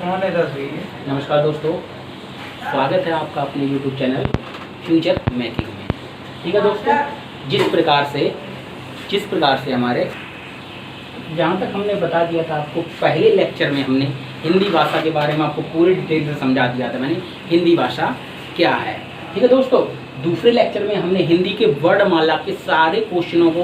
नमस्कार दोस्तों, स्वागत है आपका अपने YouTube चैनल फ्यूचर मेकिंग में। ठीक है दोस्तों, जिस प्रकार से हमारे जहाँ तक हमने बता दिया था आपको, पहले लेक्चर में हमने हिंदी भाषा के बारे में आपको पूरी डिटेल से समझा दिया था मैंने, हिंदी भाषा क्या है। ठीक है दोस्तों, दूसरे लेक्चर में हमने हिंदी के वर्णमाला के सारे क्वेश्चनों को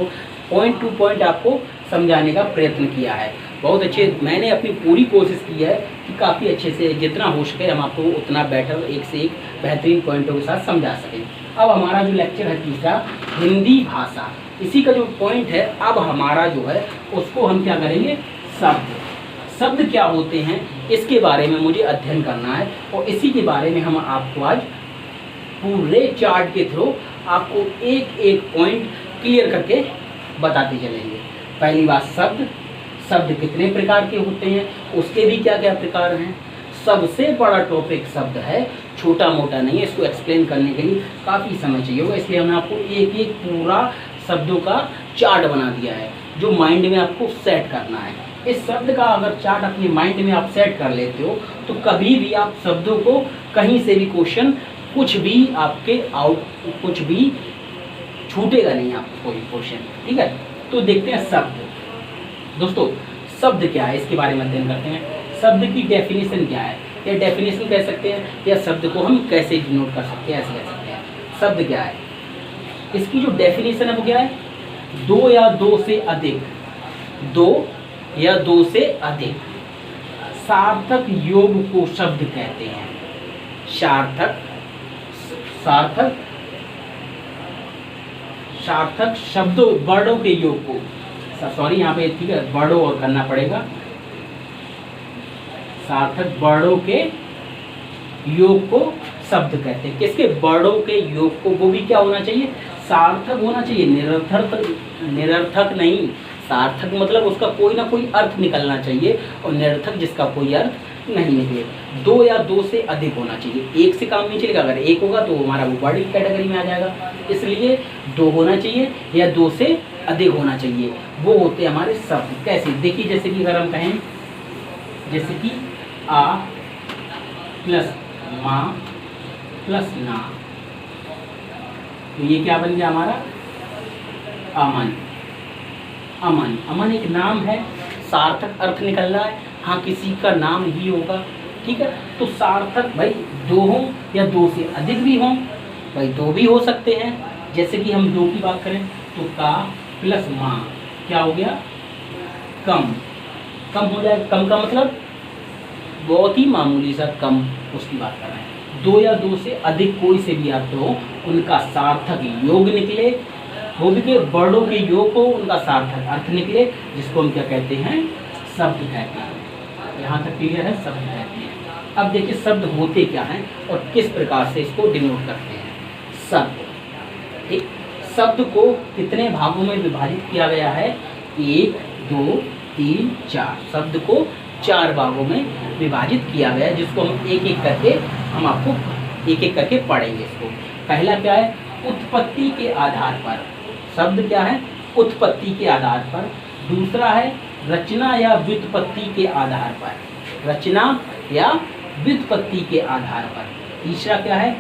पॉइंट टू पॉइंट आपको समझाने का प्रयत्न किया है। बहुत अच्छे, मैंने अपनी पूरी कोशिश की है कि काफ़ी अच्छे से जितना हो सके हम आपको उतना बेटर, एक से एक बेहतरीन पॉइंटों के साथ समझा सकें। अब हमारा जो लेक्चर है तीसरा, हिंदी भाषा, इसी का जो पॉइंट है अब हमारा जो है उसको हम क्या करेंगे, शब्द क्या होते हैं इसके बारे में मुझे अध्ययन करना है, और इसी के बारे में हम आपको आज पूरे चार्ट के थ्रू आपको एक एक पॉइंट क्लियर करके बताते चलेंगे। पहली बात, शब्द कितने प्रकार के होते हैं, उसके भी क्या क्या प्रकार हैं। सबसे बड़ा टॉपिक शब्द है, छोटा मोटा नहीं है, इसको एक्सप्लेन करने के लिए काफ़ी समय चाहिए होगा, इसलिए हमने आपको एक एक पूरा शब्दों का चार्ट बना दिया है जो माइंड में आपको सेट करना है। इस शब्द का अगर चार्ट अपने माइंड में आप सेट कर लेते हो तो कभी भी आप शब्दों को कहीं से भी क्वेश्चन कुछ भी छूटेगा नहीं आपको कोई क्वेश्चन। ठीक है, तो देखते हैं शब्द। दोस्तों, शब्द क्या है इसके बारे में अध्ययन करते हैं। शब्द की डेफिनेशन क्या है, या डेफिनेशन कह सकते हैं, या शब्द को हम कैसे डिनोट कर सकते हैं, ऐसे कह सकते हैं। शब्द क्या है, इसकी जो डेफिनेशन है वो क्या है, दो या दो से अधिक सार्थक योग को शब्द कहते हैं। सार्थक शब्दों, वर्डों के योग को, सॉरी यहाँ पे ठीक है वर्डों और करना पड़ेगा, सार्थक वर्डों के योग को शब्द कहते हैं। किसके, वर्डों के योग को, वो भी क्या होना चाहिए, सार्थक होना चाहिए, निरर्थक नहीं। सार्थक मतलब उसका कोई ना कोई अर्थ निकलना चाहिए, और निरर्थक जिसका कोई अर्थ नहीं निकले। दो या दो से अधिक होना चाहिए, एक से काम नहीं चलेगा। अगर एक होगा तो हमारा वो वर्ड की कैटेगरी में आ जाएगा, इसलिए दो होना चाहिए या दो से अधिक होना चाहिए, वो होते हैं हमारे शब्द। कैसे, देखिए जैसे कि अगर हम कहें, जैसे कि आ प्लस माँ प्लस ना, तो ये क्या बन गया हमारा, अमन। अमन एक नाम है, सार्थक अर्थ निकल रहा है, हाँ किसी का नाम ही होगा। ठीक है, तो सार्थक भाई दो हों या दो से अधिक भी हों, भाई दो भी हो सकते हैं। जैसे कि हम दो की बात करें तो का प्लस माँ क्या हो गया, कम हो जाएगा। कम का मतलब बहुत ही मामूली सा कम, उसकी बात कर रहे हैं। दो या दो से अधिक कोई से भी अर्थ हो, उनका सार्थक योग निकले, वो भी वर्डों के योग को उनका सार्थक अर्थ निकले, जिसको हम क्या कहते हैं, शब्द कहते हैं। यहाँ तक क्लियर है, शब्द कहते हैं। अब देखिए शब्द होते क्या हैं और किस प्रकार से इसको डिनोट करते हैं। शब्द, ठीक, शब्द को कितने भागों में विभाजित किया गया है, 1 2 3 4, शब्द को 4 भागों में विभाजित किया गया है, जिसको हम एक एक करके पढ़ेंगे इसको। पहला क्या है, उत्पत्ति के आधार पर, शब्द क्या है, उत्पत्ति के आधार पर। दूसरा है रचना या व्युत्पत्ति के आधार पर, रचना या व्युत्पत्ति के आधार पर। तीसरा क्या है,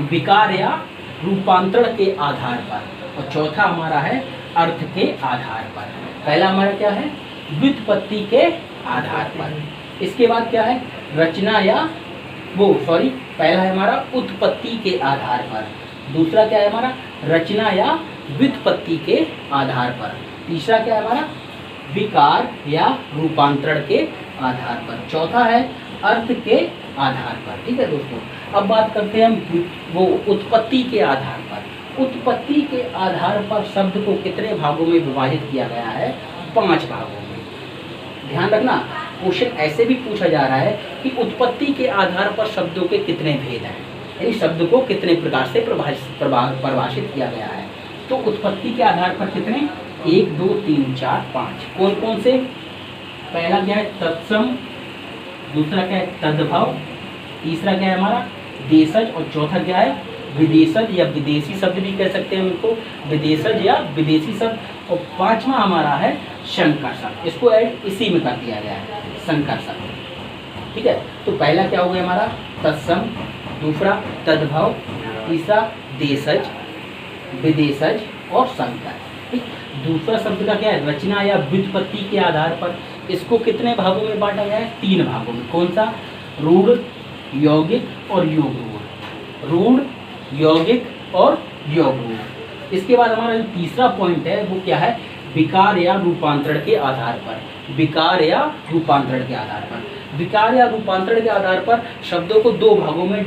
विकार या रूपांतरण के आधार पर। और चौथा हमारा है अर्थ के आधार पर। पहला हमारा क्या है, व्युत्पत्ति के आधार पर। इसके बाद क्या है, रचना या पहला है हमारा उत्पत्ति के आधार पर। दूसरा क्या है हमारा, रचना या व्युत्पत्ति के आधार पर। तीसरा क्या है हमारा, विकार या रूपांतरण के आधार पर। चौथा है अर्थ के आधार पर। ठीक है दोस्तों, अब बात करते हैं हम वो उत्पत्ति के आधार पर। उत्पत्ति के आधार पर शब्द को कितने भागों में विभाजित किया गया है, 5 भागों में। ध्यान रखना, क्वेश्चन ऐसे भी पूछा जा रहा है कि उत्पत्ति के आधार पर शब्दों के कितने भेद हैं, यानी शब्द को कितने प्रकार से परिभाषित किया गया है। तो उत्पत्ति के आधार पर कितने, 1 2 3 4 5। कौन कौन से, पहला क्या है तत्सम, दूसरा क्या है तद्भव, तीसरा क्या है हमारा देशज, और चौथा क्या है विदेशज या विदेशी शब्द भी कह सकते हैं उनको, विदेशज या विदेशी शब्द। और पांचवा हमारा है संकर शब्द, इसको ऐड इसी में कर दिया गया है, संकर शब्द। ठीक है। तो पहला क्या हो गया हमारा तत्सम, दूसरा तद्भव, तीसरा देशज, विदेशज और संकर। ठीक, दूसरा शब्द का क्या है रचना या व्युत्पत्ति के आधार पर। इसको कितने भागों में बांटा गया है 3 भागों में। कौन सा? रूढ़, यौगिक और योग रूढ़। रूढ़, यौगिक और योग रूढ़। इसके बाद हमारा जो तीसरा पॉइंट है वो क्या है विकार या रूपांतरण के आधार पर। विकार या रूपांतरण के आधार पर। विकार या रूपांतरण के आधार पर शब्दों को 2 भागों में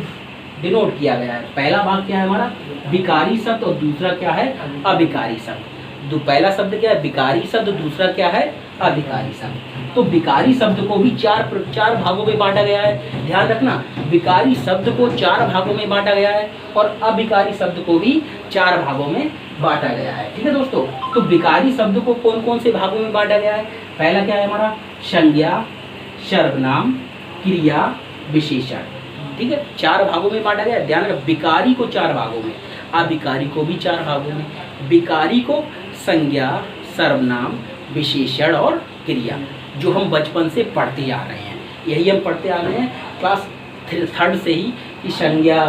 डिनोट किया गया है। पहला भाग क्या है हमारा विकारी शब्द और दूसरा क्या है अविकारी शब्द। पहला शब्द क्या है विकारी शब्द, दूसरा क्या है अविकारी शब्द। तो विकारी शब्द को भी चार भागों में बांटा गया है। ध्यान रखना, विकारी शब्द को 4 भागों में बांटा गया है और अविकारी शब्द को भी 4 भागों में बांटा गया है। ठीक है दोस्तों, तो विकारी शब्द को कौन कौन से भागों में बांटा गया है? पहला क्या है हमारा संज्ञा, सर्वनाम, क्रिया, विशेषण। ठीक है, 4 भागों में बांटा गया है। ध्यान रखना, विकारी को 4 भागों में, अविकारी को भी 4 भागों में। विकारी को संज्ञा, सर्वनाम, विशेषण और क्रिया, जो हम बचपन से पढ़ते आ रहे हैं। यही हम पढ़ते आ रहे हैं क्लास 3rd से ही कि संज्ञा,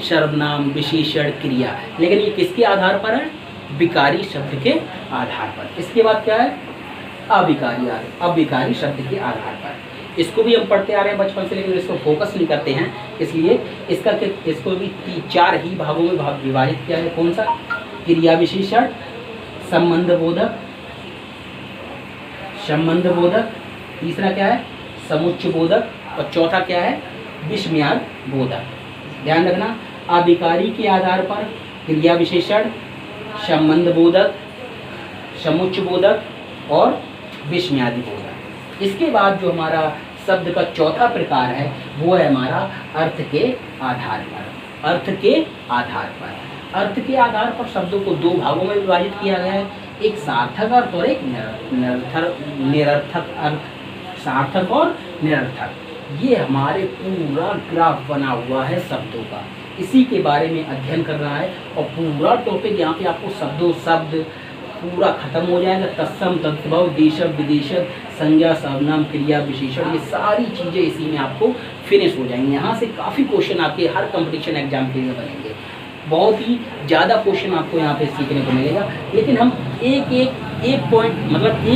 सर्वनाम, विशेषण, क्रिया। लेकिन ये किसके आधार पर है? विकारी शब्द के आधार पर। इसके बाद क्या है अविकारी शब्द के आधार पर। इसको भी हम पढ़ते आ रहे हैं बचपन से, लेकिन इसको फोकस नहीं करते हैं, इसलिए इसको भी 4 ही भागों में विभाजित किया है। कौन सा? क्रिया विशेषण, संबंध बोधक, तीसरा क्या है समुच्चय बोधक और चौथा क्या है विस्मयाद बोधक। ध्यान रखना, अविकारी के आधार पर क्रिया विशेषण, संबंध बोधक, समुच्चय बोधक और विस्मयादि बोधक। इसके बाद जो हमारा शब्द का चौथा प्रकार है वो है हमारा अर्थ के आधार पर। अर्थ के आधार पर, अर्थ के आधार पर शब्दों को 2 भागों में विभाजित किया गया है, एक सार्थक अर्थ और एक निरर्थक अर्थ। सार्थक और निरर्थक, ये हमारे पूरा ग्राफ बना हुआ है शब्दों का, इसी के बारे में अध्ययन कर रहा है। और पूरा टॉपिक यहाँ पे आपको शब्दों शब्द पूरा खत्म हो जाएगा। तत्सम, तद्भव, देशज, विदेशज, संज्ञा, सर्वनाम, क्रिया, विशेषण, ये सारी चीज़ें इसी में आपको फिनिश हो जाएंगी। यहाँ से काफ़ी क्वेश्चन आपके हर कंपटीशन एग्जाम के लिए बनेंगे, बहुत ही ज़्यादा क्वेश्चन आपको यहाँ पे सीखने को मिलेगा। लेकिन हम एक पॉइंट मतलब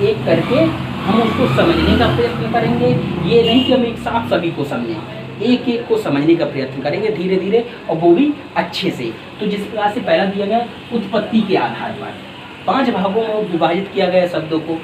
एक करके हम उसको समझने का प्रयत्न करेंगे। ये नहीं कि हम एक साथ सभी को समझें, एक को समझने का प्रयत्न करेंगे धीरे धीरे, और वो भी अच्छे से। तो जिस प्रकार से पहला दिया गया उत्पत्ति के आधार पर 5 भागों में विभाजित किया गया शब्दों को,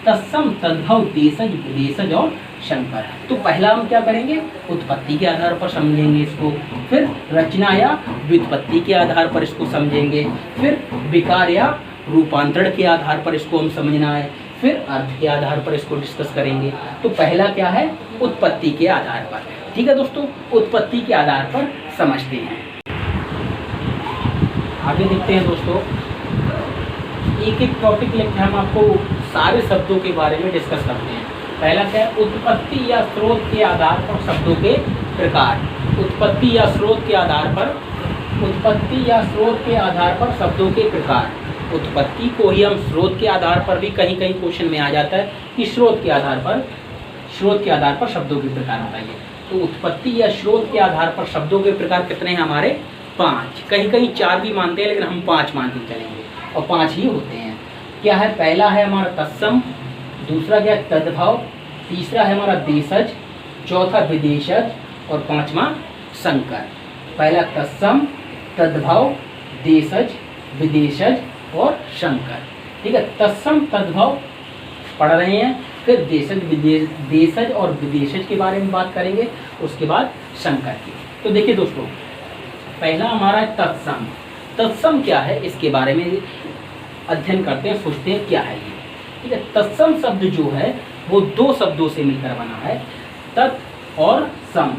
तत्सम, तद्भव, देशज, विदेशज और संकर। तो पहला हम क्या करेंगे उत्पत्ति के आधार पर समझेंगे इसको, फिर रचना या व्युत्पत्ति के आधार पर इसको समझेंगे, फिर विकार या रूपांतरण के आधार पर इसको हम समझना है, फिर अर्थ के आधार पर इसको डिस्कस करेंगे। तो पहला क्या है उत्पत्ति के आधार पर। ठीक है दोस्तों, उत्पत्ति के आधार पर समझते हैं। आगे देखते हैं दोस्तों, एक टॉपिक लेकर हम आपको सारे शब्दों के बारे में डिस्कस करते हैं। पहला क्या है उत्पत्ति या स्रोत के आधार पर शब्दों के प्रकार। उत्पत्ति या स्रोत के आधार पर शब्दों के प्रकार। उत्पत्ति को ही हम स्रोत के आधार पर भी कहीं कहीं क्वेश्चन में आ जाता है कि स्रोत के आधार पर शब्दों के प्रकार बताइए। तो उत्पत्ति या स्रोत के आधार पर शब्दों के प्रकार कितने हैं हमारे 5, कहीं कहीं 4 भी मानते हैं, लेकिन हम 5 मान के चलेंगे और 5 ही होते हैं। क्या है? पहला है हमारा तत्सम, दूसरा क्या है तद्भव, तीसरा है हमारा देशज, चौथा विदेशज और 5वां संकर। पहला तत्सम, तद्भव, देशज, विदेशज और संकर। ठीक है, तत्सम तद्भव पढ़ रहे हैं, फिर देशज और विदेशज के बारे में बात करेंगे, उसके बाद संकर की। तो देखिए दोस्तों, पहला हमारा तत्सम। तत्सम क्या है इसके बारे में अध्ययन करते हैं, सोचते हैं क्या है ये। ठीक है, तत्सम शब्द जो है वो 2 शब्दों से मिलकर बना है, तत् और सम।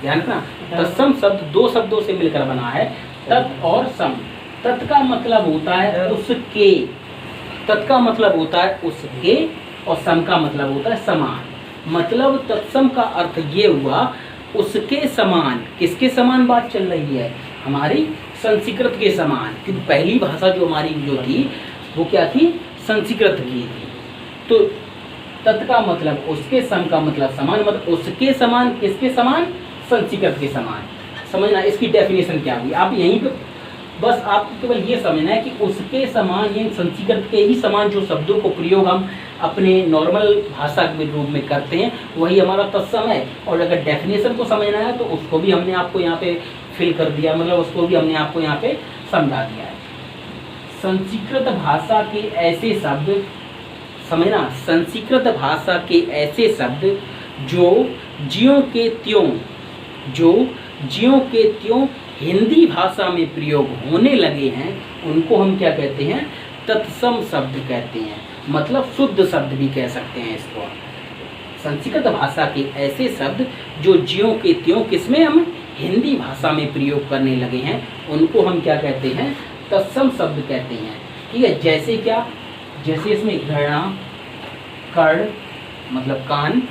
ध्यान रखना, तत्सम शब्द 2 शब्दों से मिलकर बना है, तत् और सम। तत् का मतलब होता है उसके, तत् का मतलब होता है उसके और सम का मतलब होता है समान। मतलब तत्सम का अर्थ ये हुआ उसके समान। किसके समान बात चल रही है? हमारी संस्कृत के समान, क्योंकि पहली भाषा जो हमारी जो थी वो क्या थी? संस्कृत की थी। तो तत् का मतलब उसके, सम का मतलब समान, मतलब उसके समान, किसके समान, संस्कृत के समान। समझना इसकी डेफिनेशन क्या हुई, आप यहीं पे बस आपको केवल ये समझना है कि उसके समान ये संस्कृत के ही समान जो शब्दों को प्रयोग हम अपने नॉर्मल भाषा के रूप में करते हैं वही हमारा तत्सम है। और अगर डेफिनेशन को समझना है तो उसको भी हमने आपको यहाँ पे फिल कर दिया, मतलब उसको भी हमने आपको यहाँ पे समझा दिया है। संस्कृत भाषा के ऐसे शब्द, समझना, संस्कृत भाषा के ऐसे शब्द जो ज्यों के त्यों, जो ज्यों के त्यों हिंदी भाषा में प्रयोग होने लगे हैं उनको हम क्या कहते हैं, तत्सम शब्द कहते हैं, मतलब शुद्ध शब्द भी कह सकते हैं इसको। संस्कृत भाषा के ऐसे शब्द जो ज्यों के त्यों किसमें, हम हिंदी भाषा में प्रयोग करने लगे हैं उनको हम क्या कहते हैं, तत्सम शब्द कहते हैं। ठीक है, जैसे क्या, जैसे इसमें घृणा, कर्ण मतलब कान,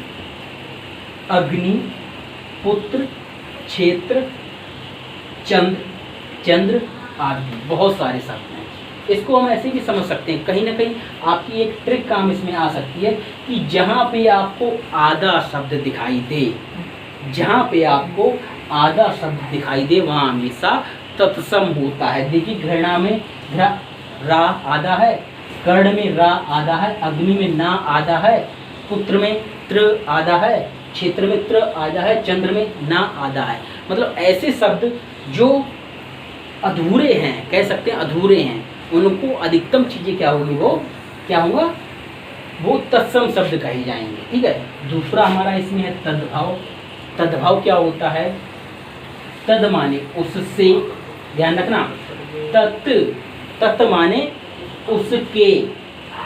अग्नि, पुत्र, क्षेत्र, चंद्र, चंद्र आदि बहुत सारे शब्द हैं। इसको हम ऐसे भी समझ सकते हैं, कहीं ना कहीं आपकी एक ट्रिक काम इसमें आ सकती है कि जहाँ पे आपको आधा शब्द दिखाई दे, जहाँ पे आपको आधा शब्द दिखाई दे वहाँ हमेशा तत्सम होता है। देखिए घृणा में रा आधा है, कर्ण में रा आधा है, अग्नि में ना आधा है, पुत्र में त्र आधा है, क्षेत्र में त्र आधा है, चंद्र में ना आधा है। मतलब ऐसे शब्द जो अधूरे हैं, कह सकते हैं अधूरे हैं, उनको अधिकतम चीजें क्या होगी, वो क्या होगा, वो तत्सम शब्द कहे जाएंगे। ठीक है, दूसरा हमारा इसमें है तद्भाव। तद्भाव क्या होता है, तद माने उससे, ध्यान रखना, तत्, तत् माने उसके,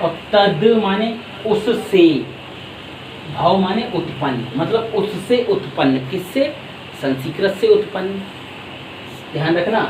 और तद माने उससे, भाव माने उत्पन्न, मतलब उससे उत्पन्न, किससे, संस्कृत से उत्पन्न। ध्यान रखना,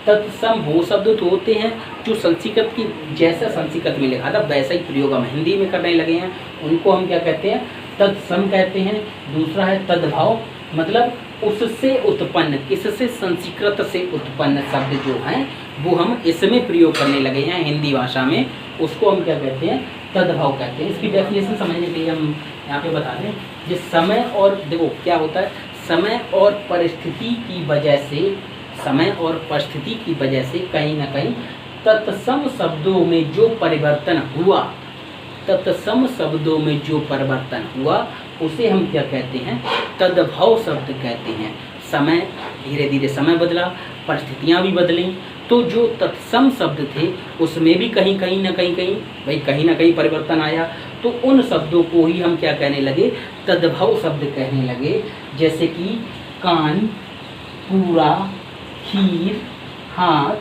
तत्सम वो शब्द तो होते हैं जो संस्कृत की, जैसा संस्कृत में लिखा था वैसा ही प्रयोग हम हिंदी में करने लगे हैं, उनको हम क्या कहते हैं, तत्सम कहते हैं। दूसरा है तद्भाव, मतलब उससे उत्पन्न, किससे, संस्कृत से उत्पन्न शब्द जो हैं वो हम इसमें प्रयोग करने लगे हैं हिंदी भाषा में, उसको हम क्या कहते हैं, तद्भाव कहते हैं। इसकी डेफिनेशन समझने के लिए हम यहाँ पे बता दें, जिस समय और, देखो क्या होता है, समय और परिस्थिति की वजह से, समय और परिस्थिति की वजह से कहीं ना कहीं तत्सम शब्दों में जो परिवर्तन हुआ, तत्सम शब्दों में जो परिवर्तन हुआ उसे हम क्या कहते हैं, तद्भव शब्द कहते हैं। समय धीरे धीरे समय बदला, परिस्थितियाँ भी बदली, तो जो तत्सम शब्द थे उसमें भी कहीं ना कहीं परिवर्तन आया, तो उन शब्दों को ही हम क्या कहने लगे, तद्भव शब्द कहने लगे। जैसे कि कान, पूरा, खीर, हाथ,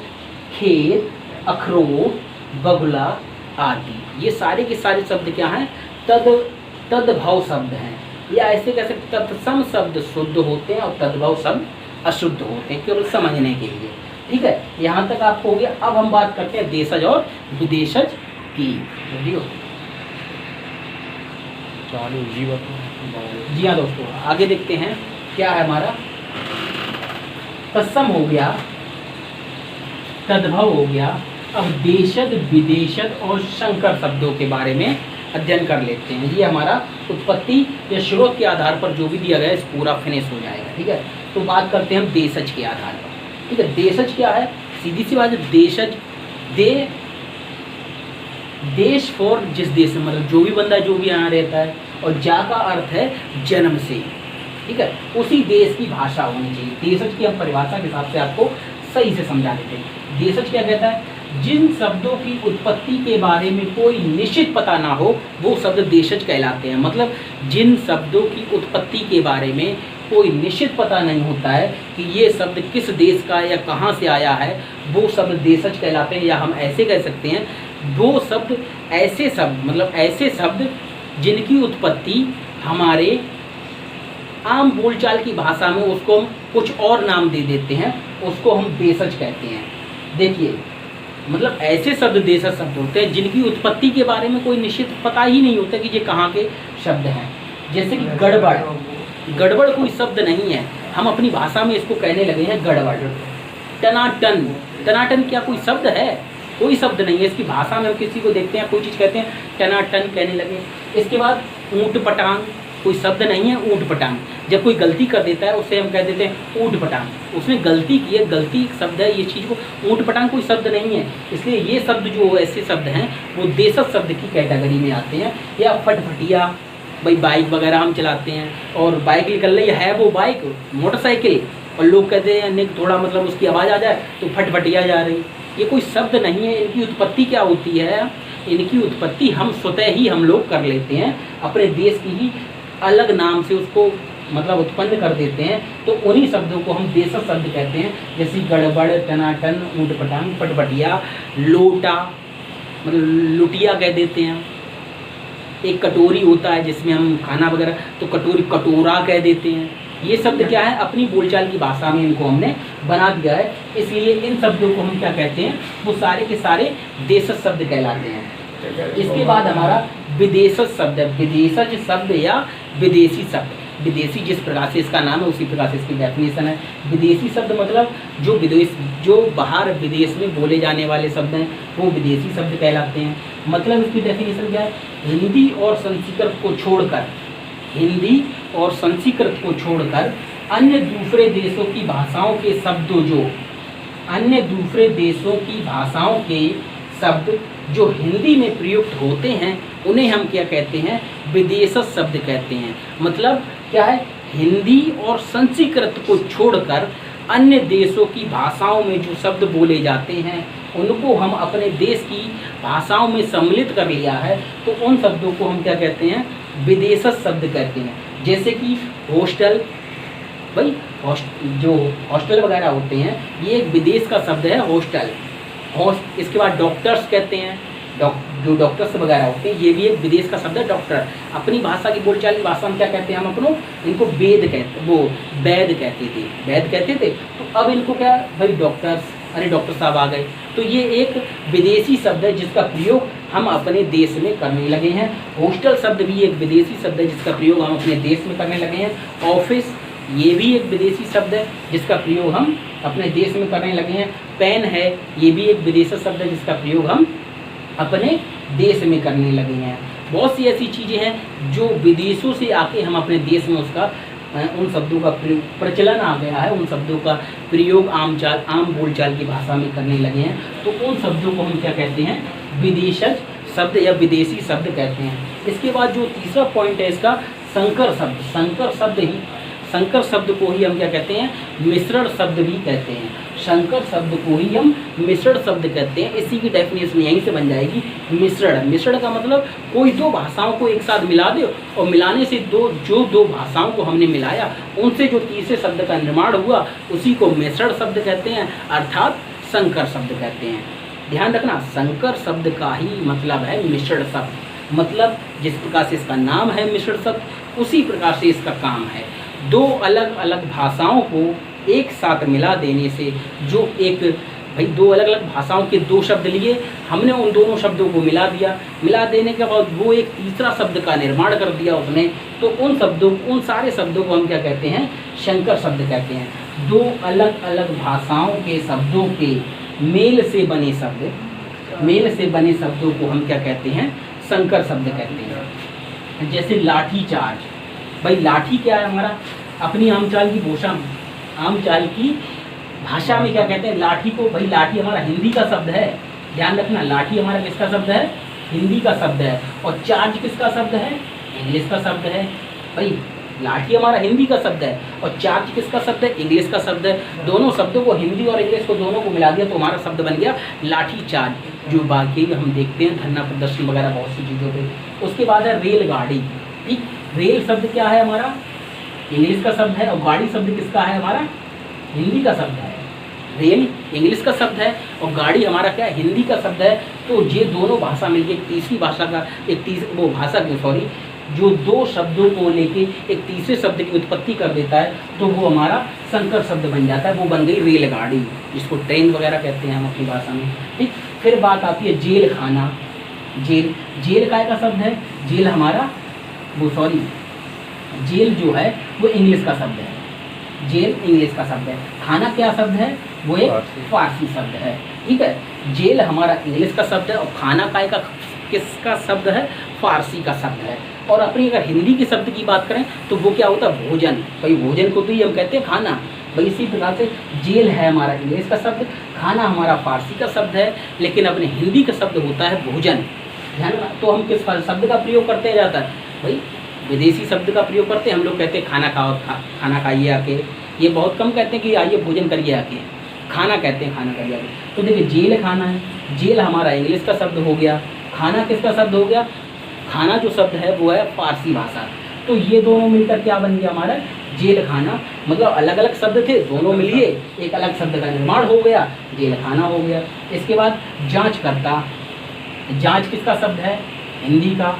खेत, अखरोट, बगुला आदि, ये सारे के सारे शब्द क्या हैं, तद्भव शब्द हैं। या ऐसे कह सकते तत्सम शब्द शुद्ध होते हैं और तद्भव शब्द अशुद्ध होते हैं, केवल समझने के लिए। ठीक है, यहाँ तक आपको हो गया। अब हम बात करते हैं देशज और विदेशज की। जी हाँ दोस्तों, आगे देखते हैं क्या है हमारा, तत्सम हो गया, तद्भव हो गया। अब देशज, विदेशज और संकर शब्दों के बारे में अध्ययन कर लेते हैं। ये हमारा उत्पत्ति या स्रोत के आधार पर जो भी दिया गया है इस पूरा फिनिश हो जाएगा। ठीक है, तो बात करते हैं हम देशज के आधार पर। ठीक है, देशज क्या है, सीधी सी बात है, देशज देश फॉर जिस देश में, मतलब जो भी बंदा जो भी यहाँ रहता है, और जा का अर्थ है जन्म से। ठीक है, उसी देश की भाषा होनी चाहिए। देशज की हम परिभाषा के हिसाब से आपको सही से समझा देते हैं। देशज क्या कहता है, जिन शब्दों की उत्पत्ति के बारे में कोई निश्चित पता ना हो वो शब्द देशज कहलाते हैं। मतलब जिन शब्दों की उत्पत्ति के बारे में कोई निश्चित पता नहीं होता है कि ये शब्द किस देश का या कहाँ से आया है, वो शब्द देशज कहलाते हैं। या हम ऐसे कह सकते हैं, वो शब्द ऐसे शब्द, मतलब ऐसे शब्द जिनकी उत्पत्ति हमारे आम बोलचाल की भाषा में उसको हम कुछ और नाम दे देते हैं, उसको हम देशज कहते हैं। देखिए, मतलब ऐसे शब्द देशज शब्द होते हैं जिनकी उत्पत्ति के बारे में कोई निश्चित पता ही नहीं होता कि ये कहाँ के शब्द हैं। जैसे कि गड़बड़, गड़बड़ कोई शब्द नहीं है, हम अपनी भाषा में इसको कहने लगे हैं गड़बड़। टनाटन, टनाटन क्या कोई शब्द है? कोई शब्द नहीं है इसकी भाषा में। हम किसी को देखते हैं कोई चीज़ कहते हैं टनाटन कहने लगे। इसके बाद ऊँट पटांग, कोई शब्द नहीं है ऊँट पटांग। जब कोई गलती कर देता है उससे हम कह देते हैं ऊँट पटांग, उसने गलती की है, गलती शब्द है, ये चीज़ को ऊँट पटांग कोई शब्द नहीं है। इसलिए ये शब्द जो ऐसे शब्द हैं वो देशज शब्द की कैटेगरी में आते हैं। या फटफटिया, भाई बाइक वगैरह हम चलाते हैं और बाइक निकल रही है वो बाइक मोटरसाइकिल, और लोग कहते हैं नहीं थोड़ा मतलब उसकी आवाज़ आ जाए तो फटफटिया जा रही, ये कोई शब्द नहीं है। इनकी उत्पत्ति क्या होती है, इनकी उत्पत्ति हम स्वतः ही हम लोग कर लेते हैं, अपने देश की ही अलग नाम से उसको मतलब उत्पन्न कर देते हैं। तो उन्हीं शब्दों को हम देशज शब्द कहते हैं। जैसे गड़बड़, टनाटन, ऊँट पटांग, फटफटिया, लोटा मतलब लुटिया कह देते हैं। एक कटोरी होता है जिसमें हम खाना वगैरह, तो कटोरी कटोरा कह देते हैं। ये शब्द क्या है, अपनी बोलचाल की भाषा में इनको हमने बना दिया है। इसलिए इन शब्दों को हम क्या कहते हैं, वो सारे के सारे देशज शब्द कहलाते हैं। इसके बाद हमारा विदेशज शब्द है। विदेशज शब्द या विदेशी शब्द, विदेशी जिस प्रकार से इसका नाम है उसी प्रकार से इसकी डेफिनेशन है। विदेशी शब्द मतलब जो बाहर विदेश में बोले जाने वाले शब्द हैं वो विदेशी शब्द कहलाते हैं। मतलब इसकी डेफिनेशन क्या है, हिंदी और संस्कृत को छोड़कर, हिंदी और संस्कृत को छोड़कर अन्य दूसरे देशों की भाषाओं के शब्दों जो, अन्य दूसरे देशों की भाषाओं के शब्द जो हिंदी में प्रयुक्त होते हैं उन्हें हम क्या कहते हैं, विदेशज शब्द कहते हैं। मतलब क्या है, हिंदी और संस्कृत को छोड़कर अन्य देशों की भाषाओं में जो शब्द बोले जाते हैं उनको हम अपने देश की भाषाओं में सम्मिलित कर लिया है, तो उन शब्दों को हम क्या कहते हैं, विदेशज शब्द कहते हैं। जैसे कि हॉस्टल, भाई जो हॉस्टल वगैरह होते हैं ये एक विदेश का शब्द है हॉस्टल। इसके बाद डॉक्टर्स कहते हैं, जो डॉक्टर्स वगैरह होते हैं ये भी एक विदेश का शब्द है डॉक्टर। अपनी भाषा की बोलचाल की भाषा में क्या कहते हैं हम अपनों, इनको वेद कहते, वो वैद कहते थे, वैद कहते थे। तो अब इनको क्या, भाई डॉक्टर्स, अरे डॉक्टर साहब आ गए। तो ये एक विदेशी शब्द है जिसका प्रयोग हम अपने देश में करने लगे हैं। हॉस्टल शब्द भी एक विदेशी शब्द है जिसका प्रयोग हम अपने देश में करने लगे हैं। ऑफिस ये भी एक विदेशी शब्द है जिसका प्रयोग हम अपने देश में करने लगे हैं। पेन है ये भी एक विदेशी शब्द है जिसका प्रयोग हम अपने देश में करने लगे हैं। बहुत सी ऐसी चीज़ें हैं जो विदेशों से आके हम अपने देश में उसका उन शब्दों का प्रचलन आ गया है, उन शब्दों का प्रयोग आम बोलचाल की भाषा में करने लगे हैं। तो उन शब्दों को हम क्या कहते हैं, विदेशज शब्द या विदेशी शब्द कहते हैं। इसके बाद जो तीसरा पॉइंट है इसका, संकर शब्द। संकर शब्द को ही हम क्या कहते हैं, मिश्रण शब्द भी कहते हैं। संकर शब्द को ही हम मिश्रण शब्द कहते हैं। इसी की डेफिनेशन यहीं से बन जाएगी, मिश्रण। मिश्रण का मतलब कोई दो भाषाओं को एक साथ मिला दो और मिलाने से दो भाषाओं को हमने मिलाया उनसे जो तीसरे शब्द का निर्माण हुआ उसी को मिश्रण शब्द कहते हैं, अर्थात संकर शब्द कहते हैं। ध्यान रखना, संकर शब्द का ही मतलब है मिश्रण शब्द। मतलब जिस प्रकार से इसका नाम है मिश्रण शब्द उसी प्रकार से इसका काम है। दो अलग अलग भाषाओं को एक साथ मिला देने से जो एक, भाई दो अलग अलग भाषाओं के दो शब्द लिए, हमने उन दोनों शब्दों को मिला दिया, मिला देने के बाद वो एक तीसरा शब्द का निर्माण कर दिया उसने, तो उन सारे शब्दों को हम क्या कहते हैं, संकर शब्द कहते हैं। दो अलग अलग भाषाओं के शब्दों के मेल से बने शब्दों को हम क्या कहते हैं, संकर शब्द कहते हैं। जैसे लाठी चार्ज, भाई लाठी क्या है हमारा, अपनी आमचाल की भाषा में क्या कहते हैं लाठी को, भाई लाठी हमारा हिंदी का शब्द है। ध्यान रखना, लाठी हमारा किसका शब्द है, हिंदी का शब्द है। और चार्ज किसका शब्द है, इंग्लिश का शब्द है। भाई लाठी हमारा हिंदी का शब्द है और चार्ज किसका शब्द है, इंग्लिश का शब्द है। दोनों शब्दों को, हिंदी और इंग्लिश को दोनों को मिला दिया तो हमारा शब्द बन गया लाठी चार्ज, जो बाकी हम देखते हैं धरना प्रदर्शन वगैरह बहुत सी चीज़ों पे। उसके बाद है रेलगाड़ी। ठीक, रेल शब्द क्या है हमारा, इंग्लिश का शब्द है और गाड़ी शब्द किसका है हमारा, हिंदी का शब्द है। रेल इंग्लिश का शब्द है और गाड़ी हमारा क्या है, हिंदी का शब्द है। तो ये दोनों भाषा मिलके एक तीसरी भाषा का जो दो शब्दों को लेके एक तीसरे शब्द की उत्पत्ति कर देता है तो वो हमारा संकर शब्द बन जाता है। वो बन गई रेलगाड़ी, जिसको ट्रेन वगैरह कहते हैं हम अपनी भाषा में। ठीक, फिर बात आती है जेल खाना। जेल काय का शब्द है, जेल हमारा जेल जो है वो इंग्लिश का शब्द है। जेल इंग्लिश का शब्द है, खाना क्या शब्द है, वो एक फारसी शब्द है। ठीक है, जेल हमारा इंग्लिश का शब्द है और खाना काय का किसका शब्द है, फारसी का शब्द है। और अपनी अगर हिंदी के शब्द की बात करें तो वो क्या होता है, भोजन। भाई भोजन को तो ही हम कहते हैं खाना। भाई इसी प्रकार से जेल है हमारा इंग्लिश का शब्द, खाना हमारा फारसी का शब्द है, लेकिन अपने हिंदी का शब्द होता है भोजन। ध्यान रखना। तो हम किस शब्द का प्रयोग करते हैं ज़्यादातर, भाई विदेशी शब्द का प्रयोग करते हैं। हम लोग कहते हैं खाना खाओ, खाना खाइए आके। ये बहुत कम कहते हैं कि आइए भोजन करिए आके, खाना कहते हैं खाना करिए आके। तो देखिए जेल खाना है, जेल हमारा इंग्लिश का शब्द हो गया, खाना किसका शब्द हो गया, खाना जो शब्द है वो है फारसी भाषा। तो ये दोनों मिलकर क्या बन गया हमारा, जेल खाना। मतलब अलग अलग शब्द थे, दोनों मिलिए एक अलग शब्द का निर्माण हो गया, जेल खाना हो गया। इसके बाद जांच करता, जांच किसका शब्द है, हिंदी का।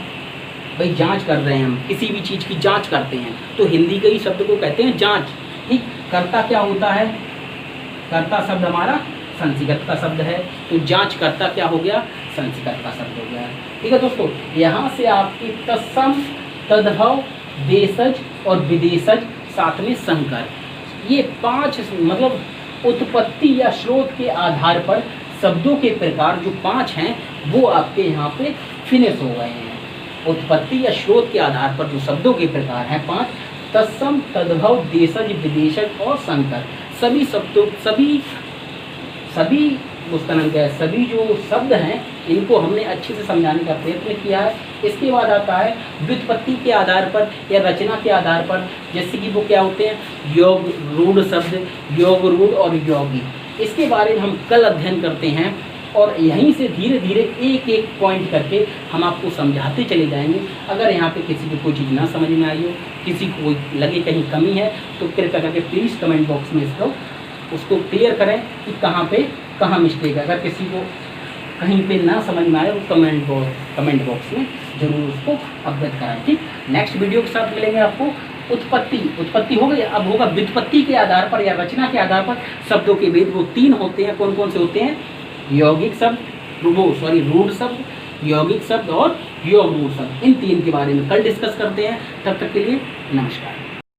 भाई जांच कर रहे हैं हम, किसी भी चीज़ की जांच करते हैं तो हिंदी के ही शब्द को कहते हैं जांच। ठीक, करता क्या होता है, कर्ता शब्द हमारा संस्कृत का शब्द है, तो जांच करता क्या हो गया, संस्कृत का शब्द हो गया। ठीक है दोस्तों, यहाँ से आपकी तत्सम, तद्भव, देशज और विदेशज, साथ में संकर, ये 5 मतलब उत्पत्ति या स्रोत के आधार पर शब्दों के प्रकार जो 5 हैं वो आपके यहाँ पे फिनिश हो गए हैं। उत्पत्ति या स्रोत के आधार पर जो शब्दों के प्रकार हैं 5, तत्सम, तद्भव, देशज, विदेशज और संकर। सभी शब्दों सभी उसका नाम क्या है, सभी जो शब्द हैं इनको हमने अच्छे से समझाने का प्रयत्न किया है। इसके बाद आता है व्युत्पत्ति के आधार पर या रचना के आधार पर, जैसे कि वो क्या होते हैं, योग रूढ़ शब्द, योग रूढ़ और योगी। इसके बारे में हम कल अध्ययन करते हैं और यहीं से धीरे धीरे एक एक पॉइंट करके हम आपको समझाते चले जाएंगे। अगर यहाँ पे किसी को कोई चीज़ ना समझ में आई हो, किसी को लगे कहीं कमी है, तो कृपया करके प्लीज़ कमेंट बॉक्स में इसको उसको क्लियर करें कि कहाँ मिस्टेक है। अगर किसी को कहीं पे ना समझ में आए तो कमेंट बॉक्स में जरूर उसको अवगत कराएं। ठीक, नेक्स्ट वीडियो के साथ मिलेंगे आपको। उत्पत्ति हो गई, अब होगा व्युत्पत्ति के आधार पर या रचना के आधार पर शब्दों के भेद। वो 3 होते हैं, कौन कौन से होते हैं, यौगिक शब्द, रूढ़ शब्द, यौगिक शब्द और योग रूढ़ शब्द। इन 3 के बारे में कल डिस्कस करते हैं। तब तक के लिए नमस्कार।